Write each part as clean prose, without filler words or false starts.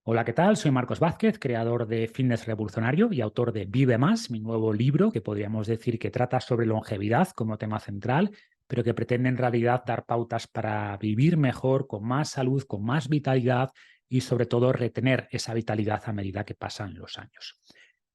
Hola, ¿qué tal? Soy Marcos Vázquez, creador de Fitness Revolucionario y autor de Vive Más, mi nuevo libro que podríamos decir que trata sobre longevidad como tema central, pero que pretende en realidad dar pautas para vivir mejor, con más salud, con más vitalidad y sobre todo retener esa vitalidad a medida que pasan los años.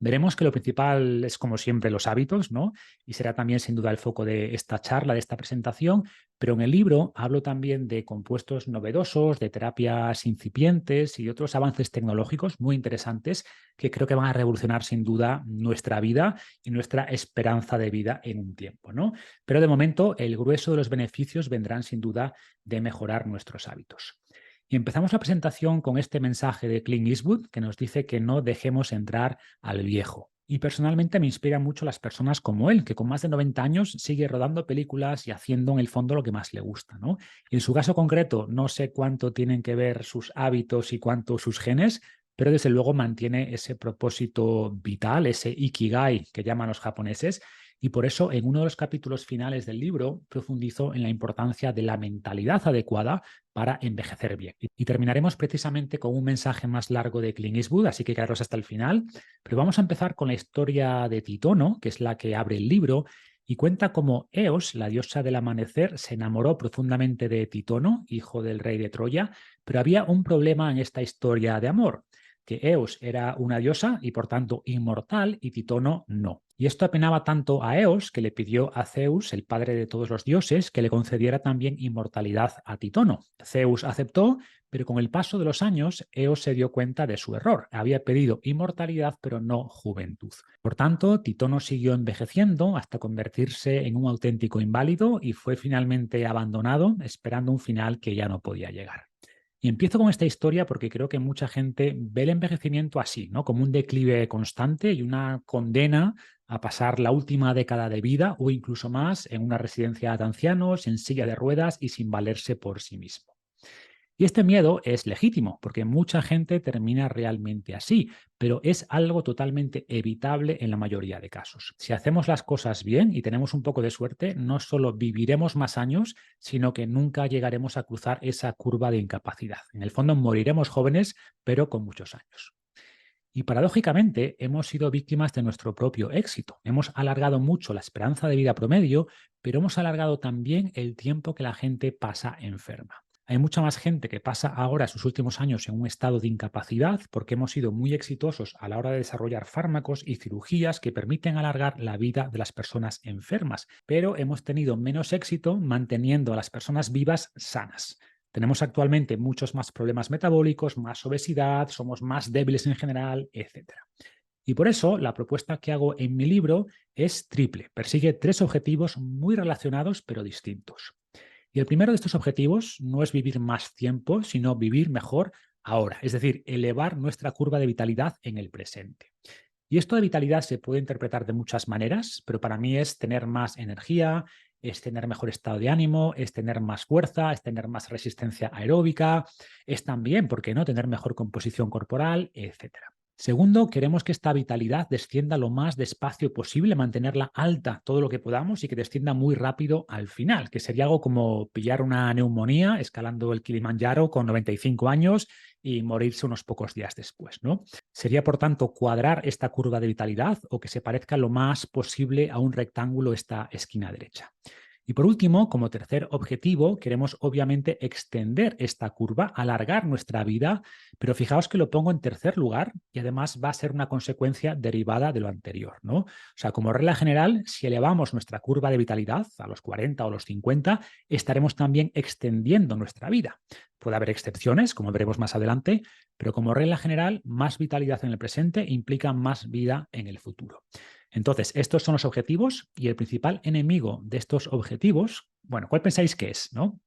Veremos que lo principal es, como siempre, los hábitos, ¿no? Y será también, sin duda, el foco de esta charla, de esta presentación, pero en el libro hablo también de compuestos novedosos, de terapias incipientes y otros avances tecnológicos muy interesantes que creo que van a revolucionar sin duda nuestra vida y nuestra esperanza de vida en un tiempo, ¿no? Pero de momento el grueso de los beneficios vendrán sin duda de mejorar nuestros hábitos. Y empezamos la presentación con este mensaje de Clint Eastwood que nos dice que no dejemos entrar al viejo. Y personalmente me inspiran mucho las personas como él, que con más de 90 años sigue rodando películas y haciendo en el fondo lo que más le gusta, ¿no? Y en su caso concreto, no sé cuánto tienen que ver sus hábitos y cuánto sus genes, pero desde luego mantiene ese propósito vital, ese ikigai que llaman los japoneses, y por eso en uno de los capítulos finales del libro profundizo en la importancia de la mentalidad adecuada para envejecer bien. Y terminaremos precisamente con un mensaje más largo de Clint Eastwood, así que quedaros hasta el final. Pero vamos a empezar con la historia de Titono, que es la que abre el libro, y cuenta cómo Eos, la diosa del amanecer, se enamoró profundamente de Titono, hijo del rey de Troya, pero había un problema en esta historia de amor, que Eos era una diosa y por tanto inmortal y Titono no. Y esto apenaba tanto a Eos que le pidió a Zeus, el padre de todos los dioses, que le concediera también inmortalidad a Titono. Zeus aceptó, pero con el paso de los años, Eos se dio cuenta de su error. Había pedido inmortalidad, pero no juventud. Por tanto, Titono siguió envejeciendo hasta convertirse en un auténtico inválido y fue finalmente abandonado, esperando un final que ya no podía llegar. Y empiezo con esta historia porque creo que mucha gente ve el envejecimiento así, ¿no? Como un declive constante y una condena a pasar la última década de vida o incluso más en una residencia de ancianos, en silla de ruedas y sin valerse por sí mismo. Y este miedo es legítimo, porque mucha gente termina realmente así, pero es algo totalmente evitable en la mayoría de casos. Si hacemos las cosas bien y tenemos un poco de suerte, no solo viviremos más años, sino que nunca llegaremos a cruzar esa curva de incapacidad. En el fondo moriremos jóvenes, pero con muchos años. Y paradójicamente hemos sido víctimas de nuestro propio éxito. Hemos alargado mucho la esperanza de vida promedio, pero hemos alargado también el tiempo que la gente pasa enferma. Hay mucha más gente que pasa ahora sus últimos años en un estado de incapacidad porque hemos sido muy exitosos a la hora de desarrollar fármacos y cirugías que permiten alargar la vida de las personas enfermas, pero hemos tenido menos éxito manteniendo a las personas vivas sanas. Tenemos actualmente muchos más problemas metabólicos, más obesidad, somos más débiles en general, etcétera. Y por eso la propuesta que hago en mi libro es triple. Persigue tres objetivos muy relacionados pero distintos. Y el primero de estos objetivos no es vivir más tiempo, sino vivir mejor ahora, es decir, elevar nuestra curva de vitalidad en el presente. Y esto de vitalidad se puede interpretar de muchas maneras, pero para mí es tener más energía, es tener mejor estado de ánimo, es tener más fuerza, es tener más resistencia aeróbica, es también, ¿por qué no?, tener mejor composición corporal, etcétera. Segundo, queremos que esta vitalidad descienda lo más despacio posible, mantenerla alta todo lo que podamos y que descienda muy rápido al final, que sería algo como pillar una neumonía escalando el Kilimanjaro con 95 años y morirse unos pocos días después, ¿no? Sería, por tanto, cuadrar esta curva de vitalidad o que se parezca lo más posible a un rectángulo esta esquina derecha. Y por último, como tercer objetivo, queremos obviamente extender esta curva, alargar nuestra vida, pero fijaos que lo pongo en tercer lugar y además va a ser una consecuencia derivada de lo anterior, ¿no? O sea, como regla general, si elevamos nuestra curva de vitalidad a los 40 o los 50, estaremos también extendiendo nuestra vida. Puede haber excepciones, como veremos más adelante, pero como regla general, más vitalidad en el presente implica más vida en el futuro. Entonces, estos son los objetivos y el principal enemigo de estos objetivos, bueno, ¿cuál pensáis que es, no?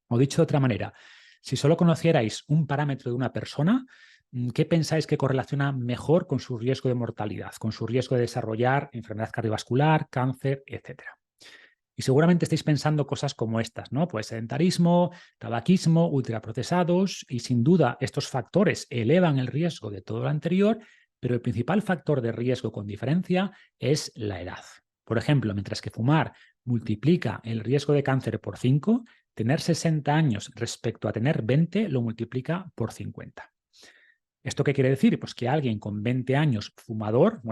O dicho de otra manera, si solo conocierais un parámetro de una persona, ¿qué pensáis que correlaciona mejor con su riesgo de mortalidad, con su riesgo de desarrollar enfermedad cardiovascular, cáncer, etcétera? Y seguramente estáis pensando cosas como estas, ¿no? Pues sedentarismo, tabaquismo, ultraprocesados y sin duda estos factores elevan el riesgo de todo lo anterior, pero el principal factor de riesgo con diferencia es la edad. Por ejemplo, mientras que fumar multiplica el riesgo de cáncer por 5, tener 60 años respecto a tener 20 lo multiplica por 50. ¿Esto qué quiere decir? Pues que alguien con 20 años fumador,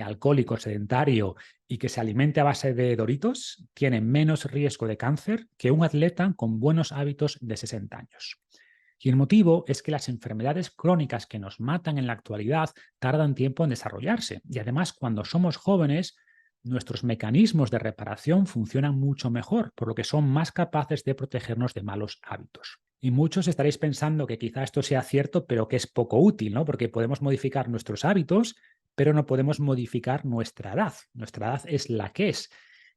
alcohólico, sedentario y que se alimente a base de Doritos, tiene menos riesgo de cáncer que un atleta con buenos hábitos de 60 años. Y el motivo es que las enfermedades crónicas que nos matan en la actualidad tardan tiempo en desarrollarse. Y además, cuando somos jóvenes, nuestros mecanismos de reparación funcionan mucho mejor, por lo que son más capaces de protegernos de malos hábitos. Y muchos estaréis pensando que quizá esto sea cierto, pero que es poco útil, ¿no? Porque podemos modificar nuestros hábitos, pero no podemos modificar nuestra edad. Nuestra edad es la que es.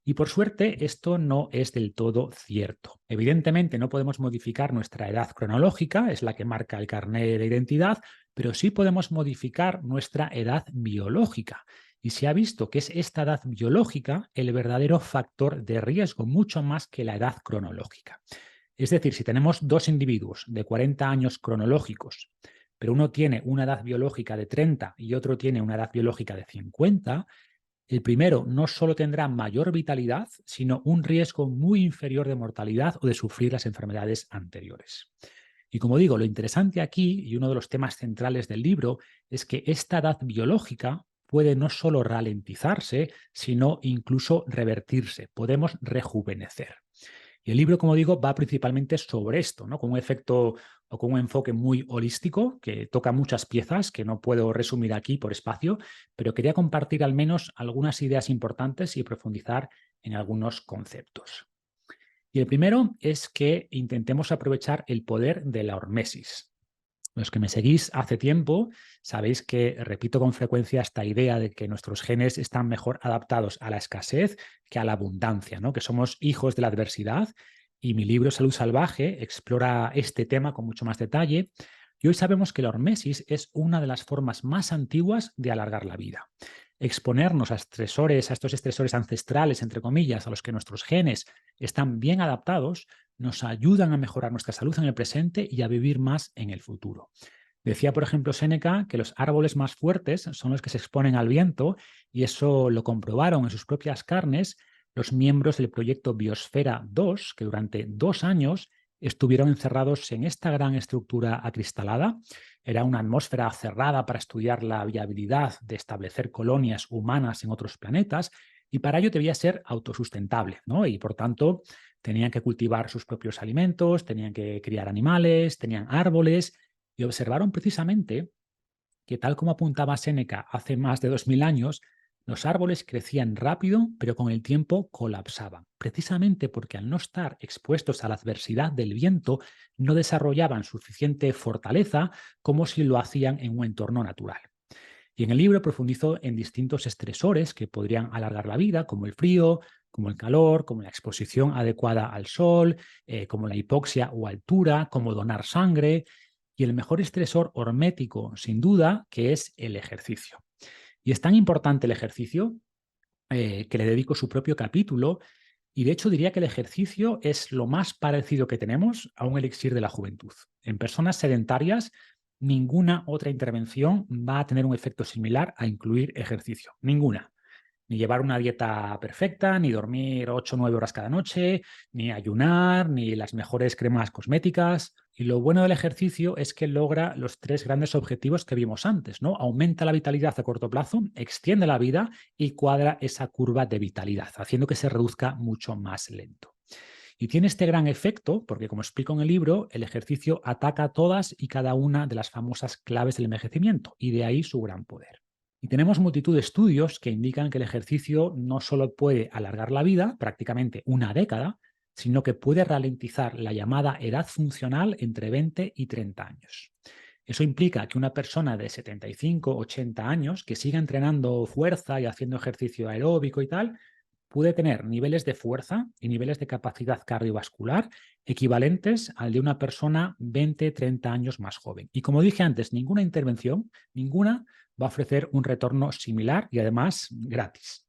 Y por suerte, esto no es del todo cierto. Evidentemente, no podemos modificar nuestra edad cronológica, es la que marca el carnet de identidad, pero sí podemos modificar nuestra edad biológica. Y se ha visto que es esta edad biológica el verdadero factor de riesgo, mucho más que la edad cronológica. Es decir, si tenemos dos individuos de 40 años cronológicos, pero uno tiene una edad biológica de 30 y otro tiene una edad biológica de 50, el primero no solo tendrá mayor vitalidad, sino un riesgo muy inferior de mortalidad o de sufrir las enfermedades anteriores. Y como digo, lo interesante aquí, y uno de los temas centrales del libro, es que esta edad biológica puede no solo ralentizarse, sino incluso revertirse. Podemos rejuvenecer. Y el libro, como digo, va principalmente sobre esto, ¿no? Con un efecto o con un enfoque muy holístico que toca muchas piezas que no puedo resumir aquí por espacio, pero quería compartir al menos algunas ideas importantes y profundizar en algunos conceptos. Y el primero es que intentemos aprovechar el poder de la hormesis. Los que me seguís hace tiempo sabéis que repito con frecuencia esta idea de que nuestros genes están mejor adaptados a la escasez que a la abundancia, ¿no? Que somos hijos de la adversidad, y mi libro Salud Salvaje explora este tema con mucho más detalle. Y hoy sabemos que la hormesis es una de las formas más antiguas de alargar la vida. Exponernos a estresores, a estos estresores ancestrales, entre comillas, a los que nuestros genes están bien adaptados, nos ayudan a mejorar nuestra salud en el presente y a vivir más en el futuro. Decía, por ejemplo, Séneca que los árboles más fuertes son los que se exponen al viento, y eso lo comprobaron en sus propias carnes los miembros del proyecto Biosfera 2, que durante 2 años estuvieron encerrados en esta gran estructura acristalada. Era una atmósfera cerrada para estudiar la viabilidad de establecer colonias humanas en otros planetas, y para ello debía ser autosustentable, ¿no? Y por tanto tenían que cultivar sus propios alimentos, tenían que criar animales, tenían árboles, y observaron precisamente que, tal como apuntaba Séneca hace más de 2000 años, los árboles crecían rápido, pero con el tiempo colapsaban, precisamente porque al no estar expuestos a la adversidad del viento, no desarrollaban suficiente fortaleza como si lo hacían en un entorno natural. Y en el libro profundizo en distintos estresores que podrían alargar la vida, como el frío, como el calor, como la exposición adecuada al sol, como la hipoxia o altura, como donar sangre, y el mejor estresor hormético, sin duda, que es el ejercicio. Y es tan importante el ejercicio que le dedico su propio capítulo, y de hecho diría que el ejercicio es lo más parecido que tenemos a un elixir de la juventud. En personas sedentarias, ninguna otra intervención va a tener un efecto similar a incluir ejercicio. Ninguna. Ni llevar una dieta perfecta, ni dormir 8 o 9 horas cada noche, ni ayunar, ni las mejores cremas cosméticas. Y lo bueno del ejercicio es que logra los tres grandes objetivos que vimos antes, ¿no? Aumenta la vitalidad a corto plazo, extiende la vida y cuadra esa curva de vitalidad, haciendo que se reduzca mucho más lento. Y tiene este gran efecto porque, como explico en el libro, el ejercicio ataca todas y cada una de las famosas claves del envejecimiento, y de ahí su gran poder. Y tenemos multitud de estudios que indican que el ejercicio no solo puede alargar la vida, prácticamente una década, sino que puede ralentizar la llamada edad funcional entre 20 y 30 años. Eso implica que una persona de 75, 80 años que siga entrenando fuerza y haciendo ejercicio aeróbico y tal, puede tener niveles de fuerza y niveles de capacidad cardiovascular equivalentes al de una persona 20, 30 años más joven. Y como dije antes, ninguna intervención, ninguna, va a ofrecer un retorno similar y además gratis.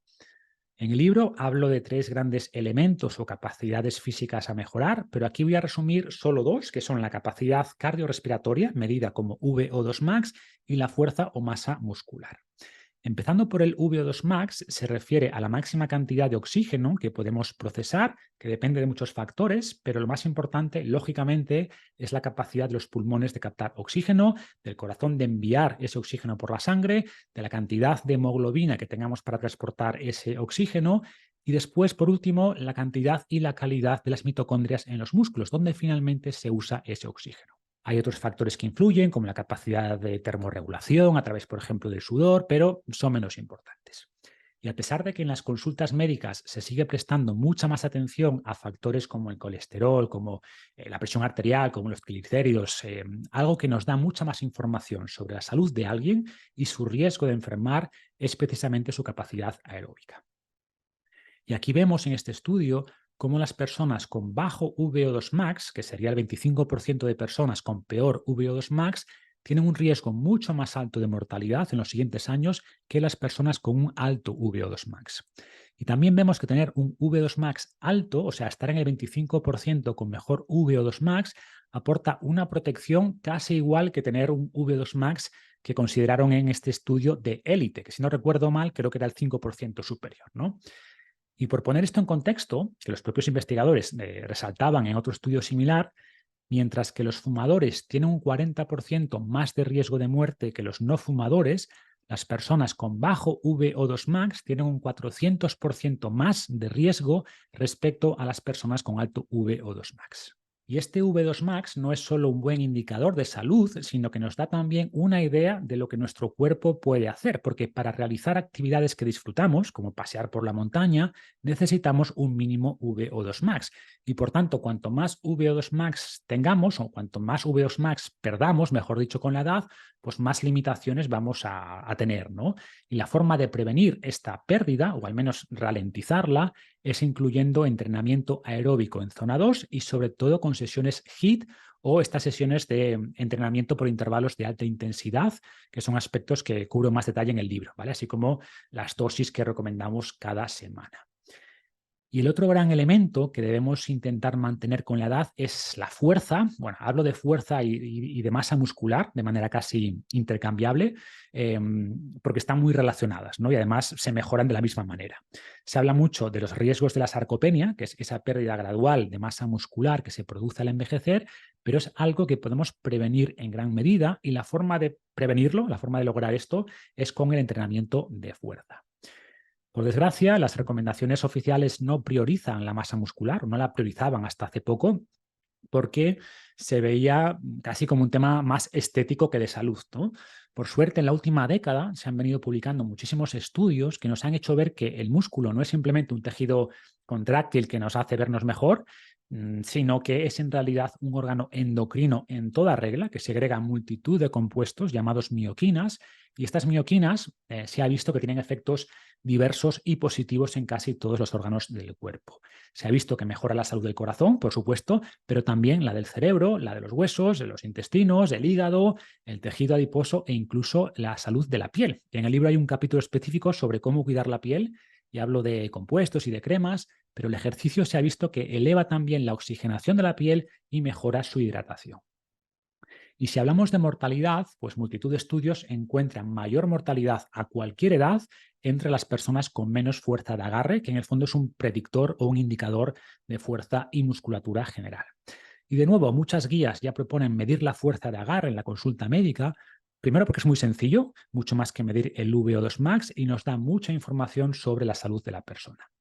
En el libro hablo de tres grandes elementos o capacidades físicas a mejorar, pero aquí voy a resumir solo dos, que son la capacidad cardiorrespiratoria, medida como VO2 max, y la fuerza o masa muscular. Empezando por el VO2 max, se refiere a la máxima cantidad de oxígeno que podemos procesar, que depende de muchos factores, pero lo más importante, lógicamente, es la capacidad de los pulmones de captar oxígeno, del corazón de enviar ese oxígeno por la sangre, de la cantidad de hemoglobina que tengamos para transportar ese oxígeno y después, por último, la cantidad y la calidad de las mitocondrias en los músculos, donde finalmente se usa ese oxígeno. Hay otros factores que influyen, como la capacidad de termorregulación a través, por ejemplo, del sudor, pero son menos importantes. Y a pesar de que en las consultas médicas se sigue prestando mucha más atención a factores como el colesterol, como la presión arterial, como los triglicéridos, algo que nos da mucha más información sobre la salud de alguien y su riesgo de enfermar es precisamente su capacidad aeróbica. Y aquí vemos en este estudio cómo las personas con bajo VO2 max, que sería el 25% de personas con peor VO2 max, tienen un riesgo mucho más alto de mortalidad en los siguientes años que las personas con un alto VO2 max. Y también vemos que tener un VO2 max alto, o sea, estar en el 25% con mejor VO2 max, aporta una protección casi igual que tener un VO2 max que consideraron en este estudio de élite, que si no recuerdo mal, creo que era el 5% superior, ¿no? Y por poner esto en contexto, que los propios investigadores resaltaban en otro estudio similar, mientras que los fumadores tienen un 40% más de riesgo de muerte que los no fumadores, las personas con bajo VO2 max tienen un 400% más de riesgo respecto a las personas con alto VO2 max. Y este V2 Max no es solo un buen indicador de salud, sino que nos da también una idea de lo que nuestro cuerpo puede hacer, porque para realizar actividades que disfrutamos, como pasear por la montaña, necesitamos un mínimo VO2 Max. Y por tanto, cuanto más VO2 Max tengamos, o cuanto más VO2 Max perdamos, mejor dicho, con la edad, pues más limitaciones vamos a tener, ¿no? Y la forma de prevenir esta pérdida, o al menos ralentizarla, es incluyendo entrenamiento aeróbico en zona 2 y sobre todo con sesiones HIIT o estas sesiones de entrenamiento por intervalos de alta intensidad, que son aspectos que cubro más detalle en el libro, ¿vale? Así como las dosis que recomendamos cada semana. Y el otro gran elemento que debemos intentar mantener con la edad es la fuerza. Bueno, hablo de fuerza y de masa muscular de manera casi intercambiable, porque están muy relacionadas, ¿no? Y además se mejoran de la misma manera. Se habla mucho de los riesgos de la sarcopenia, que es esa pérdida gradual de masa muscular que se produce al envejecer, pero es algo que podemos prevenir en gran medida y la forma de prevenirlo, la forma de lograr esto, es con el entrenamiento de fuerza. Por desgracia, las recomendaciones oficiales no priorizan la masa muscular, no la priorizaban hasta hace poco, porque se veía casi como un tema más estético que de salud, ¿no? Por suerte, en la última década se han venido publicando muchísimos estudios que nos han hecho ver que el músculo no es simplemente un tejido contráctil que nos hace vernos mejor, sino que es en realidad un órgano endocrino en toda regla que segrega multitud de compuestos llamados mioquinas, y estas mioquinas se ha visto que tienen efectos diversos y positivos en casi todos los órganos del cuerpo. Se ha visto que mejora la salud del corazón, por supuesto, pero también la del cerebro, la de los huesos, de los intestinos, el hígado, el tejido adiposo e incluso la salud de la piel. En el libro hay un capítulo específico sobre cómo cuidar la piel y hablo de compuestos y de cremas, pero el ejercicio se ha visto que eleva también la oxigenación de la piel y mejora su hidratación. Y si hablamos de mortalidad, pues multitud de estudios encuentran mayor mortalidad a cualquier edad entre las personas con menos fuerza de agarre, que en el fondo es un predictor o un indicador de fuerza y musculatura general. Y de nuevo, muchas guías ya proponen medir la fuerza de agarre en la consulta médica, primero porque es muy sencillo, mucho más que medir el VO2 max y nos da mucha información sobre la salud de la persona.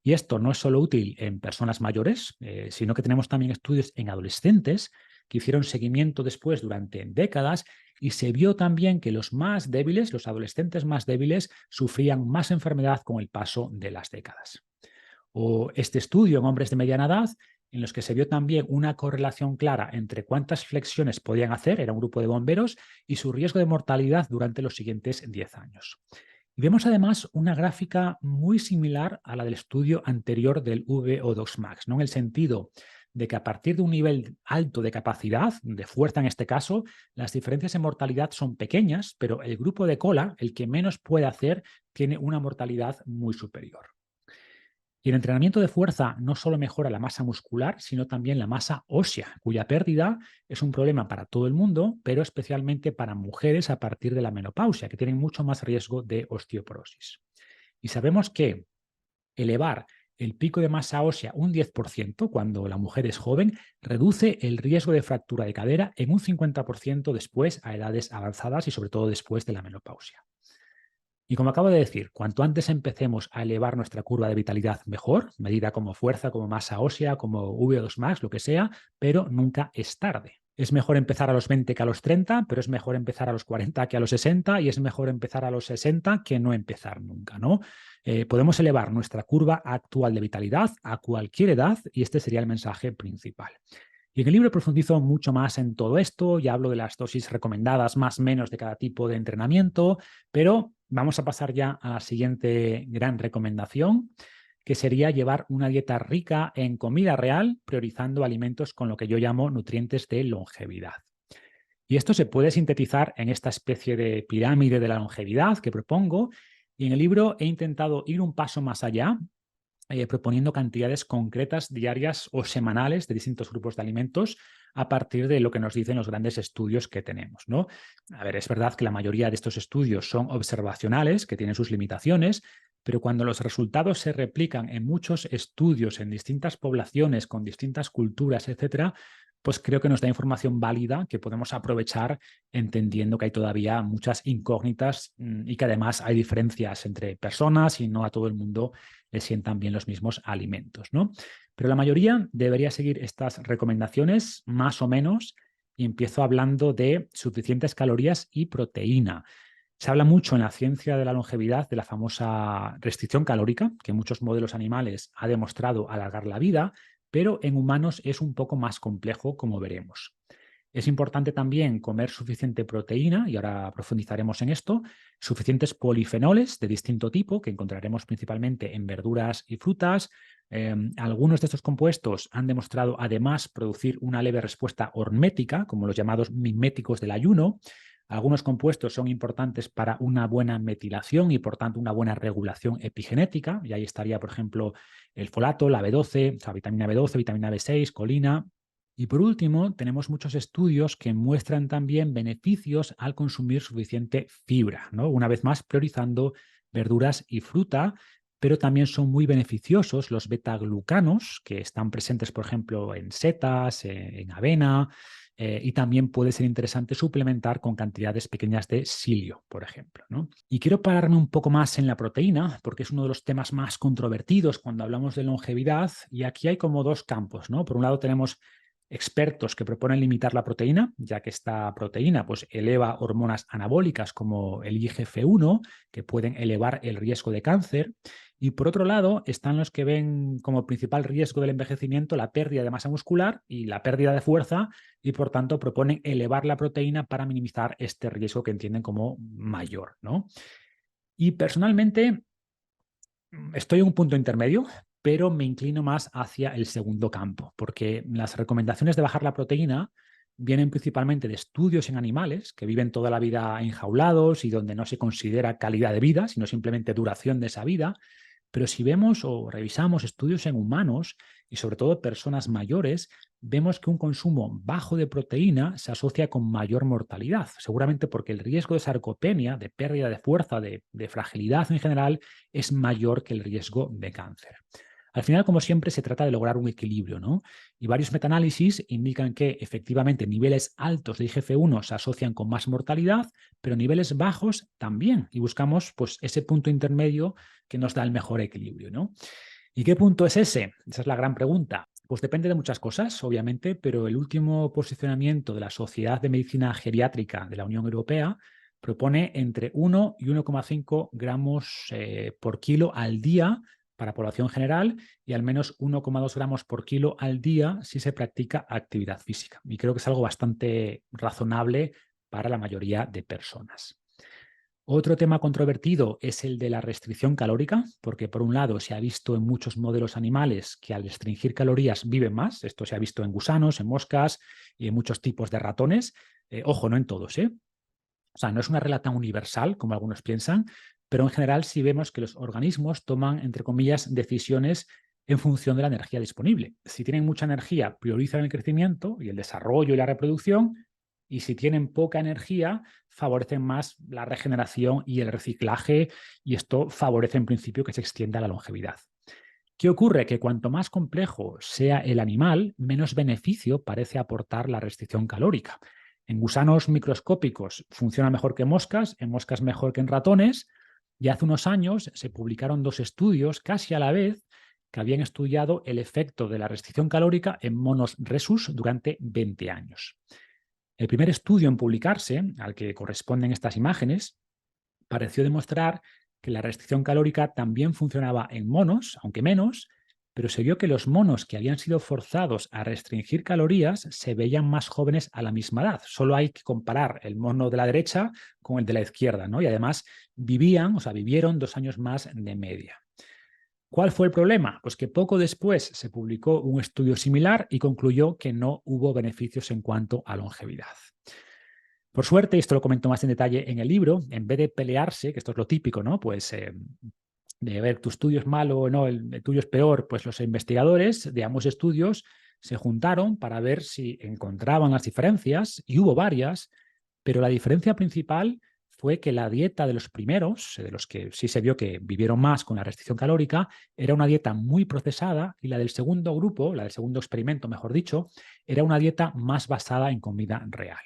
Y esto no es solo útil en personas mayores, sino que tenemos también estudios en adolescentes que hicieron seguimiento después durante décadas y se vio también que los más débiles, los adolescentes más débiles, sufrían más enfermedad con el paso de las décadas. O este estudio en hombres de mediana edad, en los que se vio también una correlación clara entre cuántas flexiones podían hacer, era un grupo de bomberos, y su riesgo de mortalidad durante los siguientes 10 años. Y vemos además una gráfica muy similar a la del estudio anterior del VO2 Max, ¿no? En el sentido de que a partir de un nivel alto de capacidad, de fuerza en este caso, las diferencias en mortalidad son pequeñas, pero el grupo de cola, el que menos puede hacer, tiene una mortalidad muy superior. Y el entrenamiento de fuerza no solo mejora la masa muscular, sino también la masa ósea, cuya pérdida es un problema para todo el mundo, pero especialmente para mujeres a partir de la menopausia, que tienen mucho más riesgo de osteoporosis. Y sabemos que elevar el pico de masa ósea un 10% cuando la mujer es joven reduce el riesgo de fractura de cadera en un 50% después a edades avanzadas y sobre todo después de la menopausia. Y como acabo de decir, cuanto antes empecemos a elevar nuestra curva de vitalidad mejor, medida como fuerza, como masa ósea, como VO2 max, lo que sea, pero nunca es tarde. Es mejor empezar a los 20 que a los 30, pero es mejor empezar a los 40 que a los 60 y es mejor empezar a los 60 que no empezar nunca, ¿no? Podemos elevar nuestra curva actual de vitalidad a cualquier edad y este sería el mensaje principal. Y en el libro profundizo mucho más en todo esto y hablo de las dosis recomendadas más o menos de cada tipo de entrenamiento, pero vamos a pasar ya a la siguiente gran recomendación, que sería llevar una dieta rica en comida real, priorizando alimentos con lo que yo llamo nutrientes de longevidad. Y esto se puede sintetizar en esta especie de pirámide de la longevidad que propongo, y en el libro he intentado ir un paso más allá proponiendo cantidades concretas diarias o semanales de distintos grupos de alimentos a partir de lo que nos dicen los grandes estudios que tenemos, ¿no? A ver, es verdad que la mayoría de estos estudios son observacionales, que tienen sus limitaciones, pero cuando los resultados se replican en muchos estudios, en distintas poblaciones, con distintas culturas, etcétera, pues creo que nos da información válida que podemos aprovechar entendiendo que hay todavía muchas incógnitas y que además hay diferencias entre personas y no a todo el mundo le sientan bien los mismos alimentos, ¿no? Pero la mayoría debería seguir estas recomendaciones más o menos y empiezo hablando de suficientes calorías y proteína. Se habla mucho en la ciencia de la longevidad de la famosa restricción calórica, que en muchos modelos animales ha demostrado alargar la vida, pero en humanos es un poco más complejo, como veremos. Es importante también comer suficiente proteína, y ahora profundizaremos en esto, suficientes polifenoles de distinto tipo, que encontraremos principalmente en verduras y frutas. Algunos de estos compuestos han demostrado además producir una leve respuesta hormética, como los llamados miméticos del ayuno. Algunos compuestos son importantes para una buena metilación y por tanto una buena regulación epigenética, y ahí estaría, por ejemplo, el folato, la B12, o sea, vitamina B12, vitamina B6, colina. Y por último, tenemos muchos estudios que muestran también beneficios al consumir suficiente fibra, ¿no? Una vez más, priorizando verduras y fruta, pero también son muy beneficiosos los betaglucanos, que están presentes, por ejemplo, en setas, en avena, y también puede ser interesante suplementar con cantidades pequeñas de silio, por ejemplo, ¿no? Y quiero pararme un poco más en la proteína, porque es uno de los temas más controvertidos cuando hablamos de longevidad, y aquí hay como dos campos, ¿no? Por un lado tenemos expertos que proponen limitar la proteína, ya que esta proteína pues, eleva hormonas anabólicas como el IGF-1, que pueden elevar el riesgo de cáncer. Y por otro lado, están los que ven como principal riesgo del envejecimiento la pérdida de masa muscular y la pérdida de fuerza, y por tanto proponen elevar la proteína para minimizar este riesgo que entienden como mayor, ¿no? Y personalmente estoy en un punto intermedio, pero me inclino más hacia el segundo campo, porque las recomendaciones de bajar la proteína vienen principalmente de estudios en animales que viven toda la vida enjaulados y donde no se considera calidad de vida, sino simplemente duración de esa vida. Pero si vemos o revisamos estudios en humanos y sobre todo personas mayores, vemos que un consumo bajo de proteína se asocia con mayor mortalidad, seguramente porque el riesgo de sarcopenia, de pérdida de fuerza, de fragilidad en general, es mayor que el riesgo de cáncer. Al final, como siempre, se trata de lograr un equilibrio, ¿no? Y varios metaanálisis indican que efectivamente niveles altos de IGF-1 se asocian con más mortalidad, pero niveles bajos también. Y buscamos pues, ese punto intermedio que nos da el mejor equilibrio, ¿no? ¿Y qué punto es ese? Esa es la gran pregunta. Pues depende de muchas cosas, obviamente, pero el último posicionamiento de la Sociedad de Medicina Geriátrica de la Unión Europea propone entre 1 y 1,5 gramos por kilo al día para población general y al menos 1,2 gramos por kilo al día si se practica actividad física. Y creo que es algo bastante razonable para la mayoría de personas. Otro tema controvertido es el de la restricción calórica, porque por un lado se ha visto en muchos modelos animales que al restringir calorías viven más. Esto se ha visto en gusanos, en moscas y en muchos tipos de ratones. Ojo, no en todos, ¿eh? O sea, no es una regla tan universal como algunos piensan, pero en general sí vemos que los organismos toman, entre comillas, decisiones en función de la energía disponible. Si tienen mucha energía, priorizan el crecimiento y el desarrollo y la reproducción, y si tienen poca energía, favorecen más la regeneración y el reciclaje, y esto favorece en principio que se extienda la longevidad. ¿Qué ocurre? Que cuanto más complejo sea el animal, menos beneficio parece aportar la restricción calórica. En gusanos microscópicos funciona mejor que en moscas mejor que en ratones, y hace unos años se publicaron 2 estudios casi a la vez que habían estudiado el efecto de la restricción calórica en monos rhesus durante 20 años. El primer estudio en publicarse, al que corresponden estas imágenes, pareció demostrar que la restricción calórica también funcionaba en monos, aunque menos, pero se vio que los monos que habían sido forzados a restringir calorías se veían más jóvenes a la misma edad. Solo hay que comparar el mono de la derecha con el de la izquierda, ¿no? Y además vivieron 2 años más de media. ¿Cuál fue el problema? Pues que poco después se publicó un estudio similar y concluyó que no hubo beneficios en cuanto a longevidad. Por suerte, y esto lo comento más en detalle en el libro, en vez de pelearse, que esto es lo típico, ¿no? Pues de ver, tu estudio es malo o no, el tuyo es peor, pues los investigadores de ambos estudios se juntaron para ver si encontraban las diferencias, y hubo varias, pero la diferencia principal fue que la dieta de los primeros, de los que sí se vio que vivieron más con la restricción calórica, era una dieta muy procesada, y la del segundo grupo, la del segundo experimento, mejor dicho, era una dieta más basada en comida real.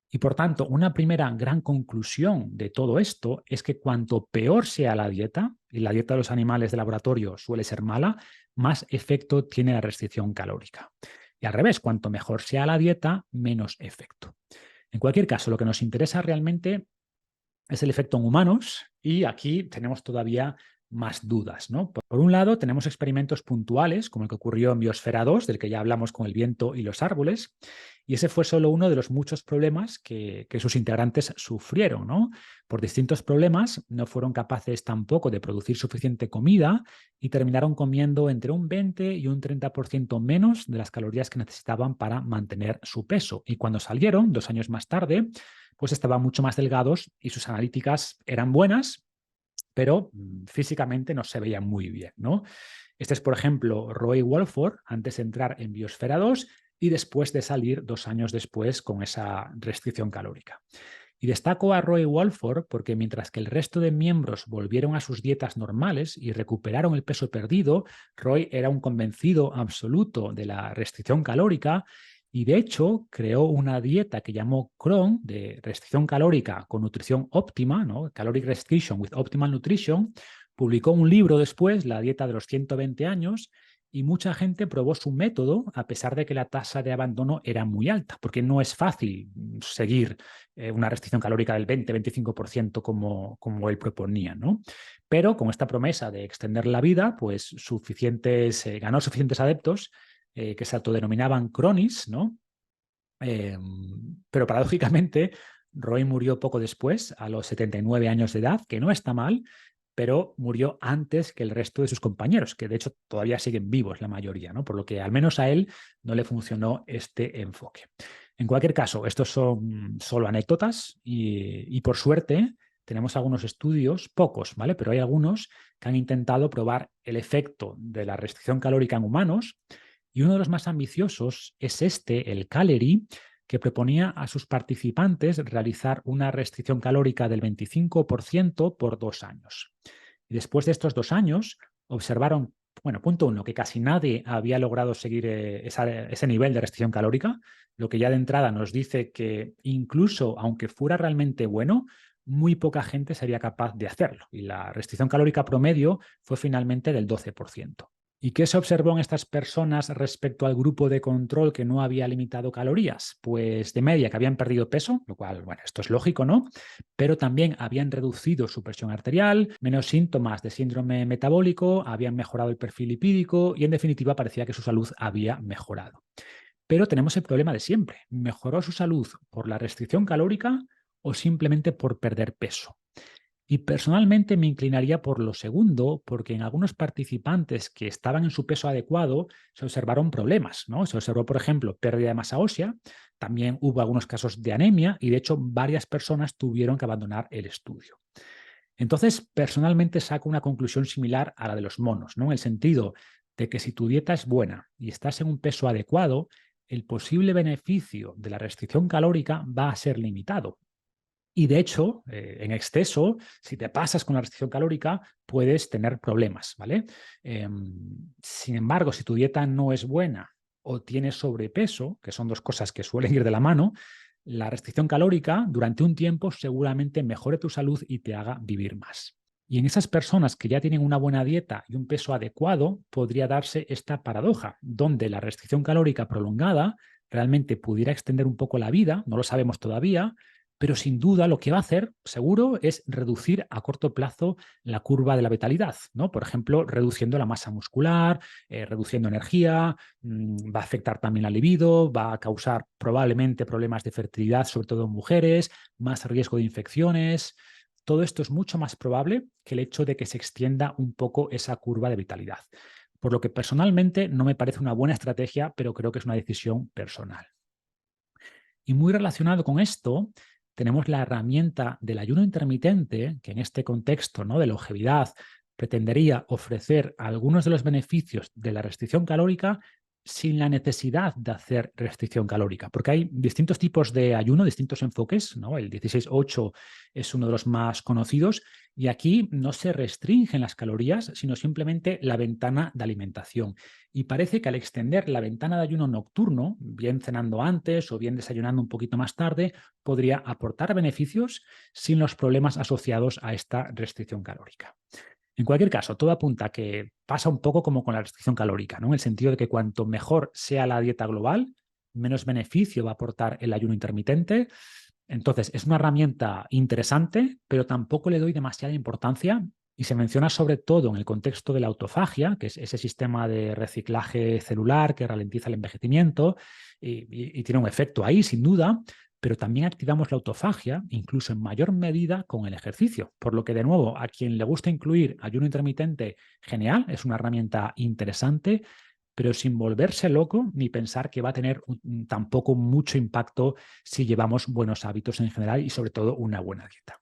Y por tanto, una primera gran conclusión de todo esto es que cuanto peor sea la dieta, y la dieta de los animales de laboratorio suele ser mala, más efecto tiene la restricción calórica. Y al revés, cuanto mejor sea la dieta, menos efecto. En cualquier caso, lo que nos interesa realmente es el efecto en humanos, y aquí tenemos todavía más dudas, ¿no? Por un lado, tenemos experimentos puntuales, como el que ocurrió en Biosfera 2, del que ya hablamos con el viento y los árboles, y ese fue solo uno de los muchos problemas que sus integrantes sufrieron, ¿no? Por distintos problemas, no fueron capaces tampoco de producir suficiente comida y terminaron comiendo entre un 20 y un 30% menos de las calorías que necesitaban para mantener su peso. Y cuando salieron, 2 años más tarde, pues estaban mucho más delgados y sus analíticas eran buenas, pero físicamente no se veían muy bien, ¿no? Este es, por ejemplo, Roy Walford, antes de entrar en Biosfera 2 y después de salir 2 años después con esa restricción calórica. Y destaco a Roy Walford porque mientras que el resto de miembros volvieron a sus dietas normales y recuperaron el peso perdido, Roy era un convencido absoluto de la restricción calórica, y de hecho creó una dieta que llamó CRON, de restricción calórica con nutrición óptima, ¿no? Caloric Restriction with Optimal Nutrition. Publicó un libro después, La dieta de los 120 años, y mucha gente probó su método a pesar de que la tasa de abandono era muy alta, porque no es fácil seguir una restricción calórica del 20-25% como él proponía, ¿no? Pero con esta promesa de extender la vida, pues ganó suficientes adeptos que se autodenominaban cronis, ¿no? Pero paradójicamente, Roy murió poco después, a los 79 años de edad, que no está mal, pero murió antes que el resto de sus compañeros, que de hecho todavía siguen vivos la mayoría, ¿no? Por lo que al menos a él no le funcionó este enfoque. En cualquier caso, estos son solo anécdotas y por suerte tenemos algunos estudios, pocos, ¿vale? Pero hay algunos que han intentado probar el efecto de la restricción calórica en humanos, y uno de los más ambiciosos es el Calery, que proponía a sus participantes realizar una restricción calórica del 25% por 2 años. Y después de estos 2 años, observaron, bueno, punto uno, que casi nadie había logrado seguir ese nivel de restricción calórica, lo que ya de entrada nos dice que incluso aunque fuera realmente bueno, muy poca gente sería capaz de hacerlo. Y la restricción calórica promedio fue finalmente del 12%. ¿Y qué se observó en estas personas respecto al grupo de control que no había limitado calorías? Pues de media que habían perdido peso, lo cual, bueno, esto es lógico, ¿no? Pero también habían reducido su presión arterial, menos síntomas de síndrome metabólico, habían mejorado el perfil lipídico y en definitiva parecía que su salud había mejorado. Pero tenemos el problema de siempre. ¿Mejoró su salud por la restricción calórica o simplemente por perder peso? Y personalmente me inclinaría por lo segundo, porque en algunos participantes que estaban en su peso adecuado se observaron problemas, ¿no? Se observó, por ejemplo, pérdida de masa ósea, también hubo algunos casos de anemia y de hecho varias personas tuvieron que abandonar el estudio. Entonces, personalmente saco una conclusión similar a la de los monos, ¿no? En el sentido de que si tu dieta es buena y estás en un peso adecuado, el posible beneficio de la restricción calórica va a ser limitado. Y de hecho, en exceso, si te pasas con la restricción calórica, puedes tener problemas, ¿vale? Sin embargo, si tu dieta no es buena o tienes sobrepeso, que son dos cosas que suelen ir de la mano, la restricción calórica durante un tiempo seguramente mejore tu salud y te haga vivir más. Y en esas personas que ya tienen una buena dieta y un peso adecuado, podría darse esta paradoja, donde la restricción calórica prolongada realmente pudiera extender un poco la vida, no lo sabemos todavía, pero sin duda lo que va a hacer, seguro, es reducir a corto plazo la curva de la vitalidad, ¿no? Por ejemplo, reduciendo la masa muscular, reduciendo energía, va a afectar también la libido, va a causar probablemente problemas de fertilidad, sobre todo en mujeres, más riesgo de infecciones. Todo esto es mucho más probable que el hecho de que se extienda un poco esa curva de vitalidad. Por lo que personalmente no me parece una buena estrategia, pero creo que es una decisión personal. Y muy relacionado con esto, tenemos la herramienta del ayuno intermitente, que en este contexto, ¿no?, de longevidad pretendería ofrecer algunos de los beneficios de la restricción calórica sin la necesidad de hacer restricción calórica, porque hay distintos tipos de ayuno, distintos enfoques, ¿no? El 16-8 es uno de los más conocidos y aquí no se restringen las calorías, sino simplemente la ventana de alimentación. Y parece que al extender la ventana de ayuno nocturno, bien cenando antes o bien desayunando un poquito más tarde, podría aportar beneficios sin los problemas asociados a esta restricción calórica. En cualquier caso, todo apunta a que pasa un poco como con la restricción calórica, ¿no? En el sentido de que cuanto mejor sea la dieta global, menos beneficio va a aportar el ayuno intermitente. Entonces, es una herramienta interesante, pero tampoco le doy demasiada importancia y se menciona sobre todo en el contexto de la autofagia, que es ese sistema de reciclaje celular que ralentiza el envejecimiento y tiene un efecto ahí, sin duda, pero también activamos la autofagia, incluso en mayor medida con el ejercicio. Por lo que, de nuevo, a quien le gusta incluir ayuno intermitente, genial, es una herramienta interesante, pero sin volverse loco ni pensar que va a tener tampoco mucho impacto si llevamos buenos hábitos en general y sobre todo una buena dieta.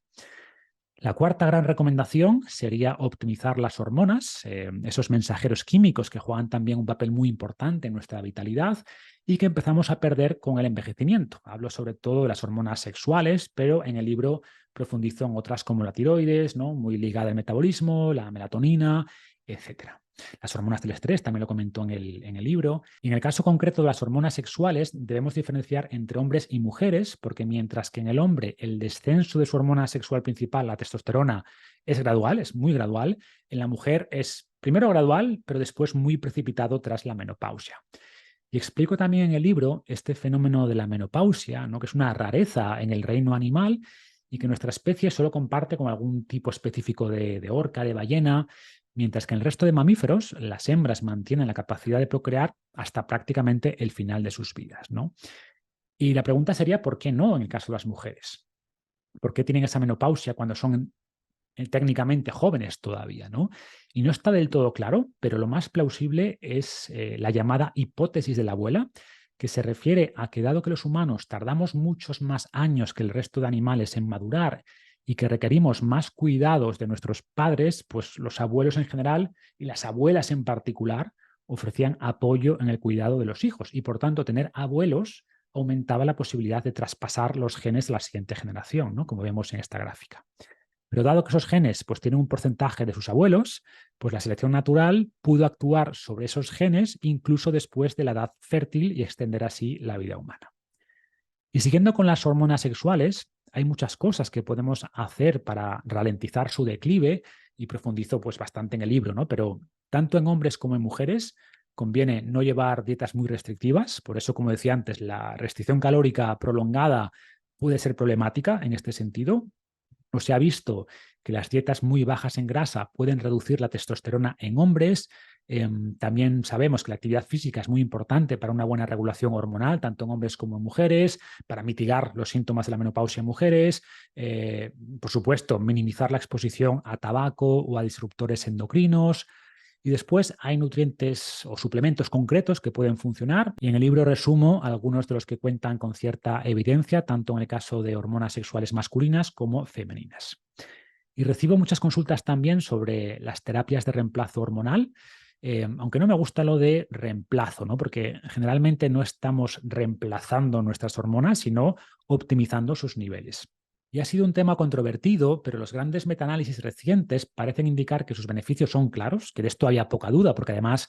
La cuarta gran recomendación sería optimizar las hormonas, esos mensajeros químicos que juegan también un papel muy importante en nuestra vitalidad y que empezamos a perder con el envejecimiento. Hablo sobre todo de las hormonas sexuales, pero en el libro profundizo en otras como la tiroides, ¿no?, muy ligada al metabolismo, la melatonina, etcétera. Las hormonas del estrés también lo comentó en el libro. Y en el caso concreto de las hormonas sexuales, debemos diferenciar entre hombres y mujeres, porque mientras que en el hombre el descenso de su hormona sexual principal, la testosterona, es gradual, es muy gradual, en la mujer es primero gradual, pero después muy precipitado tras la menopausia. Y explico también en el libro este fenómeno de la menopausia, ¿no?, que es una rareza en el reino animal y que nuestra especie solo comparte con algún tipo específico de orca, de ballena, mientras que en el resto de mamíferos las hembras mantienen la capacidad de procrear hasta prácticamente el final de sus vidas, ¿no? Y la pregunta sería, ¿por qué no en el caso de las mujeres? ¿Por qué tienen esa menopausia cuando son técnicamente jóvenes todavía, ¿no? Y no está del todo claro, pero lo más plausible es la llamada hipótesis de la abuela, que se refiere a que dado que los humanos tardamos muchos más años que el resto de animales en madurar y que requerimos más cuidados de nuestros padres, pues los abuelos en general y las abuelas en particular ofrecían apoyo en el cuidado de los hijos y por tanto tener abuelos aumentaba la posibilidad de traspasar los genes a la siguiente generación, ¿no?, como vemos en esta gráfica. Pero dado que esos genes pues, tienen un porcentaje de sus abuelos, pues la selección natural pudo actuar sobre esos genes incluso después de la edad fértil y extender así la vida humana. Y siguiendo con las hormonas sexuales, hay muchas cosas que podemos hacer para ralentizar su declive y profundizo pues, bastante en el libro, ¿no? Pero tanto en hombres como en mujeres conviene no llevar dietas muy restrictivas. Por eso, como decía antes, la restricción calórica prolongada puede ser problemática en este sentido. O se ha visto que las dietas muy bajas en grasa pueden reducir la testosterona en hombres. También sabemos que la actividad física es muy importante para una buena regulación hormonal, tanto en hombres como en mujeres, para mitigar los síntomas de la menopausia en mujeres. Por supuesto, minimizar la exposición a tabaco o a disruptores endocrinos. Y después hay nutrientes o suplementos concretos que pueden funcionar y en el libro resumo algunos de los que cuentan con cierta evidencia, tanto en el caso de hormonas sexuales masculinas como femeninas. Y recibo muchas consultas también sobre las terapias de reemplazo hormonal, aunque no me gusta lo de reemplazo, ¿no? Porque generalmente no estamos reemplazando nuestras hormonas, sino optimizando sus niveles. Y ha sido un tema controvertido, pero los grandes metaanálisis recientes parecen indicar que sus beneficios son claros, que de esto había poca duda, porque además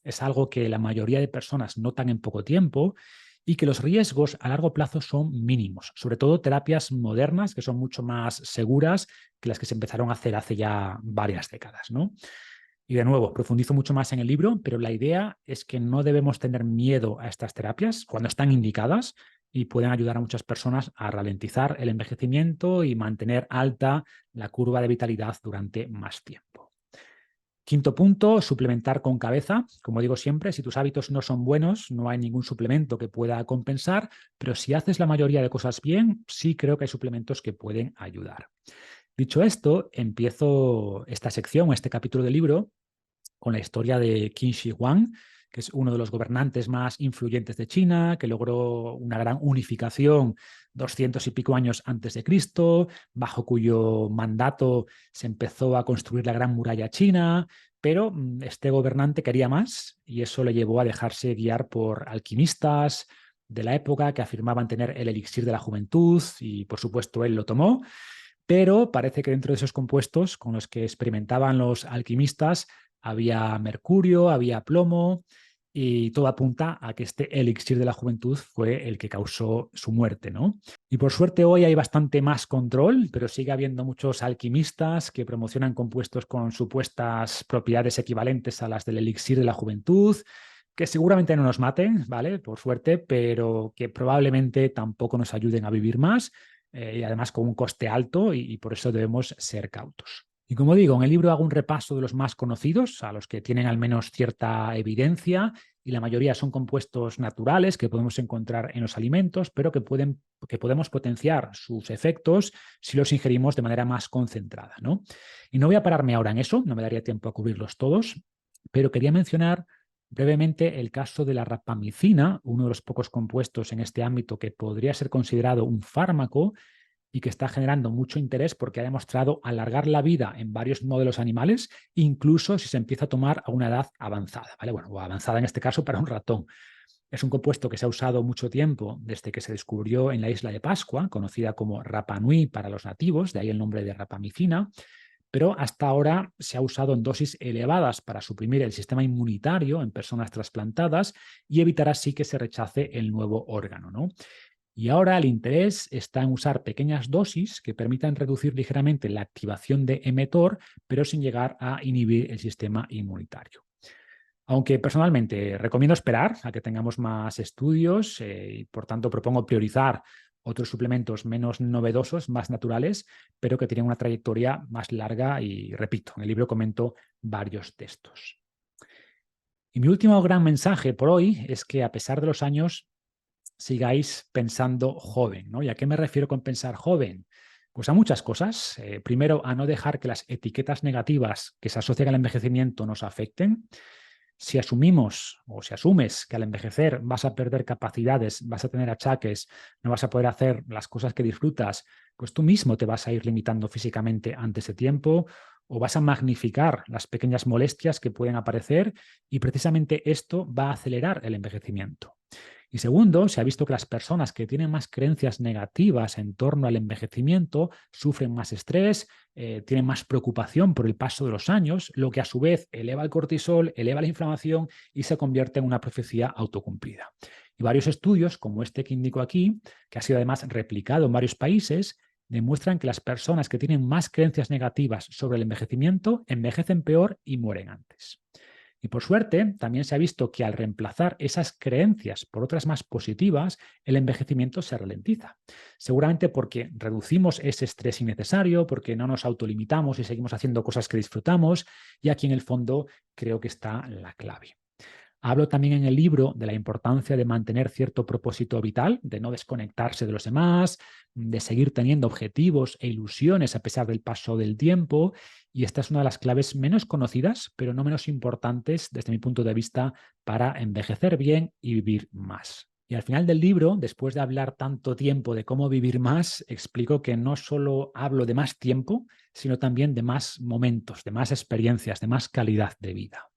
es algo que la mayoría de personas notan en poco tiempo y que los riesgos a largo plazo son mínimos, sobre todo terapias modernas que son mucho más seguras que las que se empezaron a hacer hace ya varias décadas, ¿no? Y de nuevo, profundizo mucho más en el libro, pero la idea es que no debemos tener miedo a estas terapias cuando están indicadas y pueden ayudar a muchas personas a ralentizar el envejecimiento y mantener alta la curva de vitalidad durante más tiempo. Quinto punto, suplementar con cabeza. Como digo siempre, si tus hábitos no son buenos, no hay ningún suplemento que pueda compensar, pero si haces la mayoría de cosas bien, sí creo que hay suplementos que pueden ayudar. Dicho esto, empiezo esta sección, este capítulo del libro, con la historia de Qin Shi Huang, que es uno de los gobernantes más influyentes de China, que logró una gran unificación 200 y pico años antes de Cristo, bajo cuyo mandato se empezó a construir la Gran Muralla China, pero este gobernante quería más y eso le llevó a dejarse guiar por alquimistas de la época que afirmaban tener el elixir de la juventud y por supuesto él lo tomó, pero parece que dentro de esos compuestos con los que experimentaban los alquimistas había mercurio, había plomo y todo apunta a que este elixir de la juventud fue el que causó su muerte, ¿no? Y por suerte hoy hay bastante más control, pero sigue habiendo muchos alquimistas que promocionan compuestos con supuestas propiedades equivalentes a las del elixir de la juventud, que seguramente no nos maten, ¿vale? Por suerte, pero que probablemente tampoco nos ayuden a vivir más y además con un coste alto y por eso debemos ser cautos. Y como digo, en el libro hago un repaso de los más conocidos, a los que tienen al menos cierta evidencia, y la mayoría son compuestos naturales que podemos encontrar en los alimentos, pero que podemos potenciar sus efectos si los ingerimos de manera más concentrada, ¿no? Y no voy a pararme ahora en eso, no me daría tiempo a cubrirlos todos, pero quería mencionar brevemente el caso de la rapamicina, uno de los pocos compuestos en este ámbito que podría ser considerado un fármaco y que está generando mucho interés porque ha demostrado alargar la vida en varios modelos animales, incluso si se empieza a tomar a una edad avanzada, ¿vale? Bueno, o avanzada en este caso para un ratón. Es un compuesto que se ha usado mucho tiempo desde que se descubrió en la isla de Pascua, conocida como Rapa Nui para los nativos, de ahí el nombre de rapamicina, pero hasta ahora se ha usado en dosis elevadas para suprimir el sistema inmunitario en personas trasplantadas y evitar así que se rechace el nuevo órgano, ¿no? Y ahora el interés está en usar pequeñas dosis que permitan reducir ligeramente la activación de mTOR, pero sin llegar a inhibir el sistema inmunitario. Aunque personalmente recomiendo esperar a que tengamos más estudios y por tanto propongo priorizar otros suplementos menos novedosos, más naturales, pero que tienen una trayectoria más larga y, repito, en el libro comento varios de estos. Y mi último gran mensaje por hoy es que a pesar de los años sigáis pensando joven, ¿no? ¿Y a qué me refiero con pensar joven? Pues a muchas cosas. Primero, a no dejar que las etiquetas negativas que se asocian al envejecimiento nos afecten. Si asumimos o si asumes que al envejecer vas a perder capacidades, vas a tener achaques, no vas a poder hacer las cosas que disfrutas, pues tú mismo te vas a ir limitando físicamente antes de tiempo o vas a magnificar las pequeñas molestias que pueden aparecer y precisamente esto va a acelerar el envejecimiento. Y segundo, se ha visto que las personas que tienen más creencias negativas en torno al envejecimiento sufren más estrés, tienen más preocupación por el paso de los años, lo que a su vez eleva el cortisol, eleva la inflamación y se convierte en una profecía autocumplida. Y varios estudios, como este que indico aquí, que ha sido además replicado en varios países, demuestran que las personas que tienen más creencias negativas sobre el envejecimiento envejecen peor y mueren antes. Y por suerte, también se ha visto que al reemplazar esas creencias por otras más positivas, el envejecimiento se ralentiza. Seguramente porque reducimos ese estrés innecesario, porque no nos autolimitamos y seguimos haciendo cosas que disfrutamos, y aquí en el fondo creo que está la clave. Hablo también en el libro de la importancia de mantener cierto propósito vital, de no desconectarse de los demás, de seguir teniendo objetivos e ilusiones a pesar del paso del tiempo. Y esta es una de las claves menos conocidas, pero no menos importantes desde mi punto de vista para envejecer bien y vivir más. Y al final del libro, después de hablar tanto tiempo de cómo vivir más, explico que no solo hablo de más tiempo, sino también de más momentos, de más experiencias, de más calidad de vida.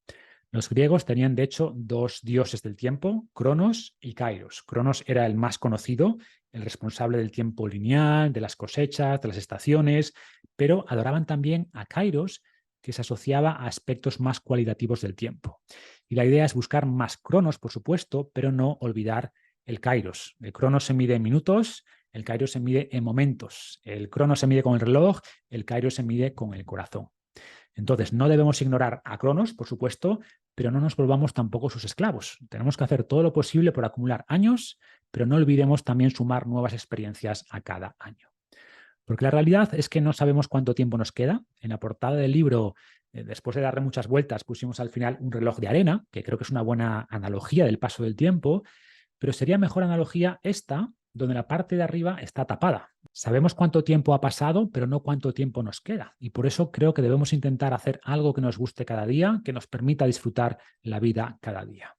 Los griegos tenían, de hecho, dos dioses del tiempo, Cronos y Kairos. Cronos era el más conocido, el responsable del tiempo lineal, de las cosechas, de las estaciones, pero adoraban también a Kairos, que se asociaba a aspectos más cualitativos del tiempo. Y la idea es buscar más Cronos, por supuesto, pero no olvidar el Kairos. El Cronos se mide en minutos, el Kairos se mide en momentos. El Cronos se mide con el reloj, el Kairos se mide con el corazón. Entonces, no debemos ignorar a Cronos, por supuesto, pero no nos volvamos tampoco sus esclavos. Tenemos que hacer todo lo posible por acumular años, pero no olvidemos también sumar nuevas experiencias a cada año. Porque la realidad es que no sabemos cuánto tiempo nos queda. En la portada del libro, después de darle muchas vueltas, pusimos al final un reloj de arena, que creo que es una buena analogía del paso del tiempo, pero sería mejor analogía esta, donde la parte de arriba está tapada. Sabemos cuánto tiempo ha pasado, pero no cuánto tiempo nos queda. Y por eso creo que debemos intentar hacer algo que nos guste cada día, que nos permita disfrutar la vida cada día.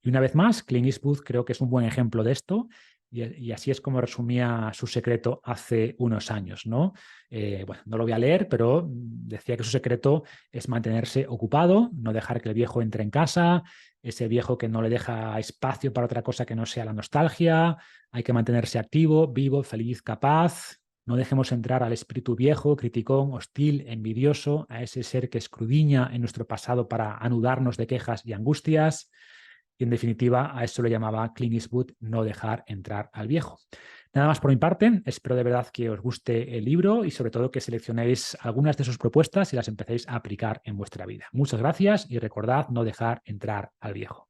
Y una vez más, Clint Eastwood creo que es un buen ejemplo de esto. Y así es como resumía su secreto hace unos años, ¿no? Bueno, no lo voy a leer, pero decía que su secreto es mantenerse ocupado, no dejar que el viejo entre en casa, ese viejo que no le deja espacio para otra cosa que no sea la nostalgia, hay que mantenerse activo, vivo, feliz, capaz. No dejemos entrar al espíritu viejo, criticón, hostil, envidioso, a ese ser que escudriña en nuestro pasado para anudarnos de quejas y angustias. Y en definitiva, a eso lo llamaba Clint Eastwood, no dejar entrar al viejo. Nada más por mi parte, espero de verdad que os guste el libro y sobre todo que seleccionéis algunas de sus propuestas y las empecéis a aplicar en vuestra vida. Muchas gracias y recordad no dejar entrar al viejo.